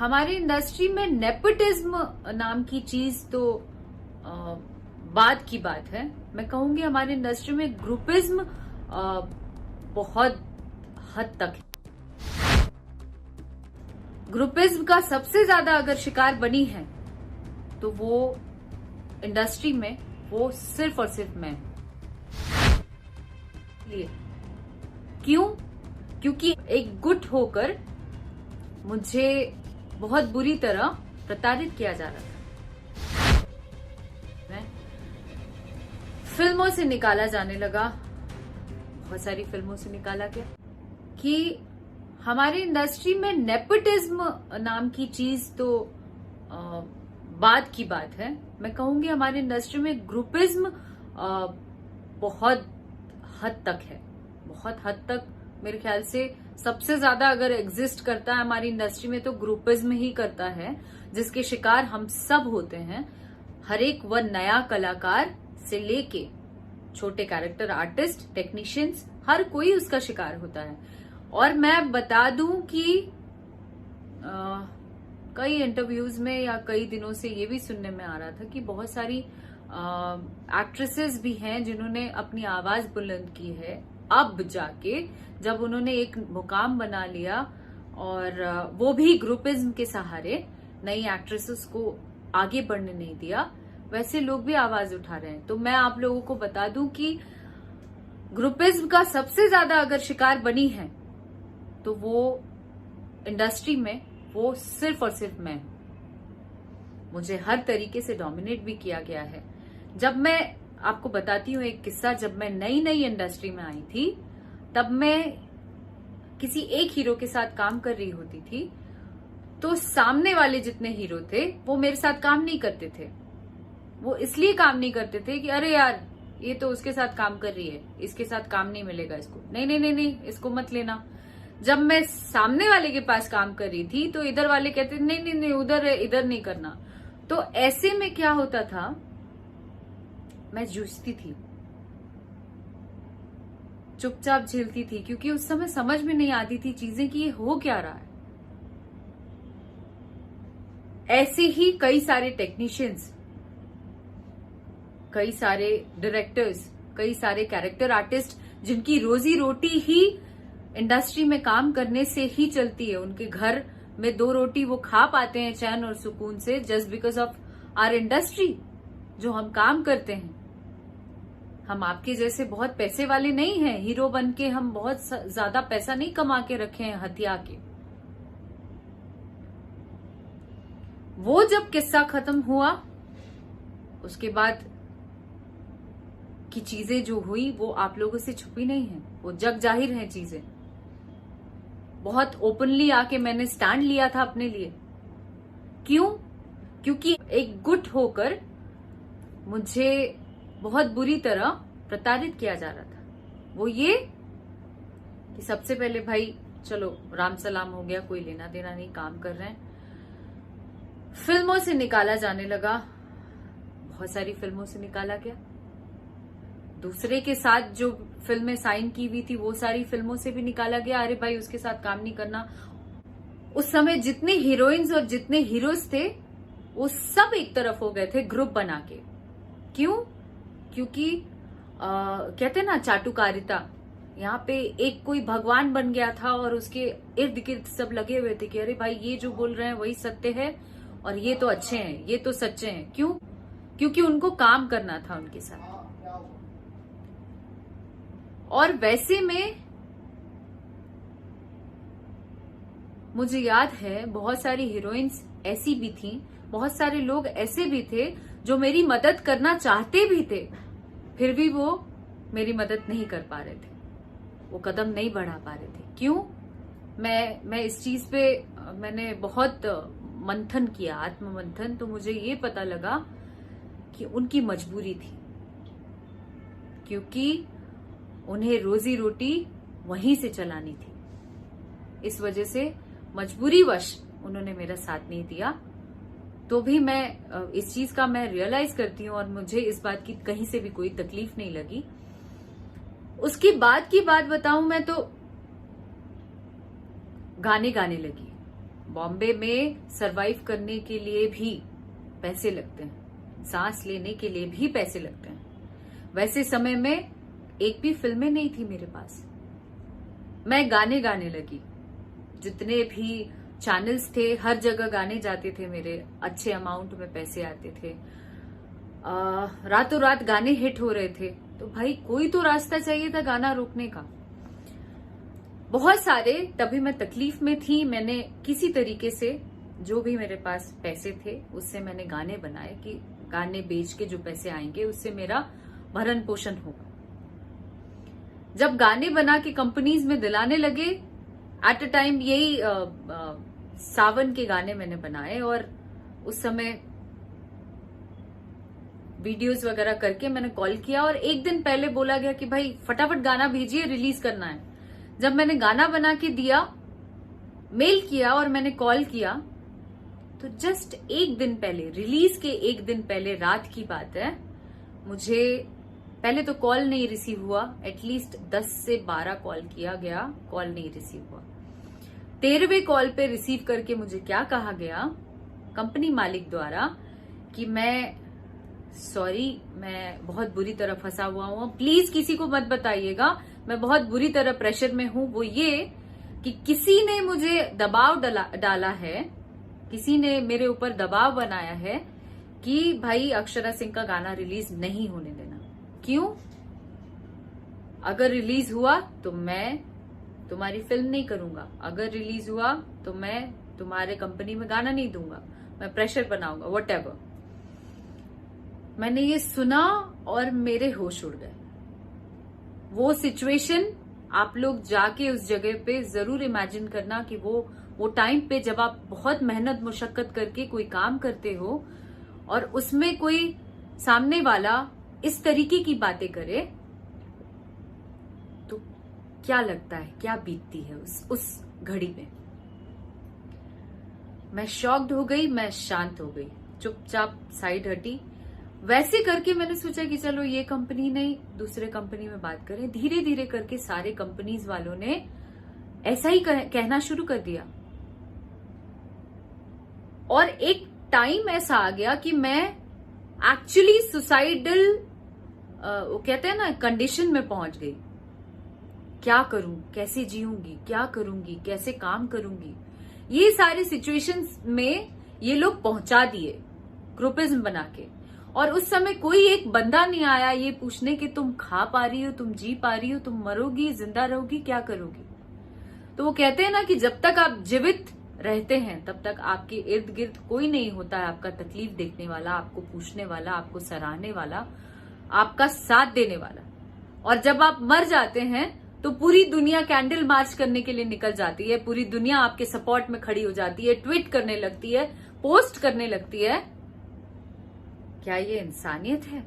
हमारी इंडस्ट्री में नेपोटिज्म नाम की चीज तो बात की बात है। मैं कहूंगी हमारी इंडस्ट्री में ग्रुपिज्म बहुत हद तक है। ग्रुपिज्म का सबसे ज्यादा अगर शिकार बनी है तो वो इंडस्ट्री में वो सिर्फ और सिर्फ मैं। क्यों? क्योंकि एक गुट होकर मुझे बहुत बुरी तरह प्रताड़ित किया जा रहा था। मैं फिल्मों से निकाला जाने लगा, बहुत सारी फिल्मों से निकाला गया कि हमारी इंडस्ट्री में नेपोटिज्म नाम की चीज तो बात की बात है। मैं कहूंगी हमारी इंडस्ट्री में ग्रुपिज्म बहुत हद तक है, बहुत हद तक। मेरे ख्याल से सबसे ज्यादा अगर एग्जिस्ट करता है हमारी इंडस्ट्री में तो ग्रुपिज्म ही करता है, जिसके शिकार हम सब होते हैं। हर एक वह नया कलाकार से लेके छोटे कैरेक्टर आर्टिस्ट, टेक्नीशियंस, हर कोई उसका शिकार होता है। और मैं बता दूं कि कई इंटरव्यूज में या कई दिनों से ये भी सुनने में आ रहा था कि बहुत सारी एक्ट्रेसेस भी हैं जिन्होंने अपनी आवाज बुलंद की है अब जाके, जब उन्होंने एक मुकाम बना लिया, और वो भी ग्रुपिज्म के सहारे नई एक्ट्रेसेस को आगे बढ़ने नहीं दिया। वैसे लोग भी आवाज उठा रहे हैं। तो मैं आप लोगों को बता दूं कि ग्रुपिज्म का सबसे ज्यादा अगर शिकार बनी है तो वो इंडस्ट्री में वो सिर्फ और सिर्फ मैं। मुझे हर तरीके से डोमिनेट भी किया गया है। जब मैं आपको बताती हूँ एक किस्सा, जब मैं नई नई इंडस्ट्री में आई थी तब मैं किसी एक हीरो के साथ काम कर रही होती थी, तो सामने वाले जितने हीरो थे वो मेरे साथ काम नहीं करते थे। वो इसलिए काम नहीं करते थे कि अरे यार ये तो उसके साथ काम कर रही है, इसके साथ काम नहीं मिलेगा इसको, नहीं नहीं नहीं नहीं इसको मत लेना। जब मैं सामने वाले के पास काम कर रही थी तो इधर वाले कहते नहीं नहीं नहीं उधर है, इधर नहीं करना। तो ऐसे में क्या होता था, मैं जूझती थी, चुपचाप झेलती थी, क्योंकि उस समय समझ में नहीं आती थी चीजें कि ये हो क्या रहा है। ऐसे ही कई सारे टेक्नीशियंस, कई सारे डायरेक्टर्स, कई सारे कैरेक्टर आर्टिस्ट जिनकी रोजी रोटी ही इंडस्ट्री में काम करने से ही चलती है, उनके घर में 2 रोटी वो खा पाते हैं चैन और सुकून से, just because of our industry जो हम काम करते हैं। हम आपके जैसे बहुत पैसे वाले नहीं हैं, हीरो बन के हम बहुत ज्यादा पैसा नहीं कमा के रखे हैं हथिया के। वो जब किस्सा खत्म हुआ उसके बाद की चीजें जो हुई वो आप लोगों से छुपी नहीं है, वो जग जाहिर है चीजें। बहुत ओपनली आके मैंने स्टैंड लिया था अपने लिए। क्यों? क्योंकि एक गुट होकर मुझे बहुत बुरी तरह प्रताड़ित किया जा रहा था। वो ये कि सबसे पहले भाई चलो राम सलाम हो गया, कोई लेना देना नहीं, काम कर रहे हैं। फिल्मों से निकाला जाने लगा, बहुत सारी फिल्मों से निकाला गया। दूसरे के साथ जो फिल्में साइन की हुई थी वो सारी फिल्मों से भी निकाला गया। अरे भाई उसके साथ काम नहीं करना। उस समय जितने हीरोइंस और जितने हीरोज थे वो सब एक तरफ हो गए थे ग्रुप बना के। क्यों? क्योंकि कहते ना चाटुकारिता, यहाँ पे एक कोई भगवान बन गया था और उसके इर्द गिर्द सब लगे हुए थे कि अरे भाई ये जो बोल रहे हैं वही सत्य है और ये तो अच्छे हैं, ये तो सच्चे हैं। क्यों? क्योंकि उनको काम करना था उनके साथ। और वैसे में मुझे याद है बहुत सारी हीरोइंस ऐसी भी थीं, बहुत सारे लोग ऐसे भी थे जो मेरी मदद करना चाहते भी थे, फिर भी वो मेरी मदद नहीं कर पा रहे थे, वो कदम नहीं बढ़ा पा रहे थे। क्यों? मैं इस चीज पे मैंने बहुत मंथन किया, आत्ममंथन। तो मुझे ये पता लगा कि उनकी मजबूरी थी, क्योंकि उन्हें रोजी रोटी वहीं से चलानी थी। इस वजह से मजबूरीवश उन्होंने मेरा साथ नहीं दिया। तो भी मैं इस चीज का मैं रियलाइज करती हूँ और मुझे इस बात की कहीं से भी कोई तकलीफ नहीं लगी। उसके बाद की बात बताऊं, मैं तो गाने गाने लगी, बॉम्बे में सरवाइव करने के लिए भी पैसे लगते हैं, सांस लेने के लिए भी पैसे लगते हैं। वैसे समय में एक भी फिल्में नहीं थी मेरे पास। मैं गाने गाने लगी, जितने भी चैनल्स थे हर जगह गाने जाते थे मेरे, अच्छे अमाउंट में पैसे आते थे, रातों रात गाने हिट हो रहे थे। तो भाई कोई तो रास्ता चाहिए था गाना रोकने का। बहुत सारे, तभी मैं तकलीफ में थी, मैंने किसी तरीके से जो भी मेरे पास पैसे थे उससे मैंने गाने बनाए कि गाने बेच के जो पैसे आएंगे उससे मेरा भरण पोषण होगा। जब गाने बना के कंपनीज में दिलाने लगे, एट अ टाइम यही सावन के गाने मैंने बनाए और उस समय वीडियोस वगैरह करके मैंने कॉल किया और एक दिन पहले बोला गया कि भाई फटाफट गाना भेजिए, रिलीज करना है। जब मैंने गाना बना के दिया, मेल किया और मैंने कॉल किया, तो जस्ट एक दिन पहले, रिलीज के एक दिन पहले रात की बात है, मुझे पहले तो कॉल नहीं रिसीव हुआ, एटलीस्ट 10 से 12 कॉल किया गया, कॉल नहीं रिसीव हुआ। 13वें कॉल पे रिसीव करके मुझे क्या कहा गया कंपनी मालिक द्वारा कि मैं बहुत बुरी तरह फंसा हुआ हूं, प्लीज किसी को मत बताइएगा, मैं बहुत बुरी तरह प्रेशर में हूं। वो ये कि किसी ने मुझे दबाव डाला है, किसी ने मेरे ऊपर दबाव बनाया है कि भाई अक्षरा सिंह का गाना रिलीज नहीं होने देना। क्यों? अगर रिलीज हुआ तो मैं तुम्हारी फिल्म नहीं करूंगा, अगर रिलीज हुआ तो मैं तुम्हारे कंपनी में गाना नहीं दूंगा, मैं प्रेशर बनाऊंगा, व्हाटएवर। मैंने ये सुना और मेरे होश उड़ गए। वो सिचुएशन आप लोग जाके उस जगह पे जरूर इमेजिन करना कि वो टाइम पे जब आप बहुत मेहनत मुशक्कत करके कोई काम करते हो और उसमें कोई सामने वाला इस तरीके की बातें करे तो क्या लगता है, क्या बीतती है उस घड़ी में। मैं शॉक्ड हो गई, मैं शांत हो गई, चुपचाप साइड हटी। वैसे करके मैंने सोचा कि चलो ये कंपनी नहीं, दूसरे कंपनी में बात करें। धीरे धीरे करके सारे कंपनीज वालों ने ऐसा ही कहना शुरू कर दिया और एक टाइम ऐसा आ गया कि मैं एक्चुअली सुसाइडल, वो कहते हैं ना, कंडीशन में पहुंच गई। क्या करूं, कैसे जीऊंगी, क्या करूंगी, कैसे काम करूंगी, ये सारे सिचुएशंस में ये लोग पहुंचा दिए ग्रुपिज्म बना के। और उस समय कोई एक बंदा नहीं आया ये पूछने कि तुम खा पा रही हो, तुम जी पा रही हो, तुम मरोगी, जिंदा रहोगी, क्या करोगी। तो वो कहते हैं ना कि जब तक आप जीवित रहते हैं तब तक आपके इर्द गिर्द कोई नहीं होता है आपका तकलीफ देखने वाला, आपको पूछने वाला, आपको सराहने वाला, आपका साथ देने वाला। और जब आप मर जाते हैं तो पूरी दुनिया कैंडल मार्च करने के लिए निकल जाती है, पूरी दुनिया आपके सपोर्ट में खड़ी हो जाती है, ट्वीट करने लगती है, पोस्ट करने लगती है। क्या ये इंसानियत है?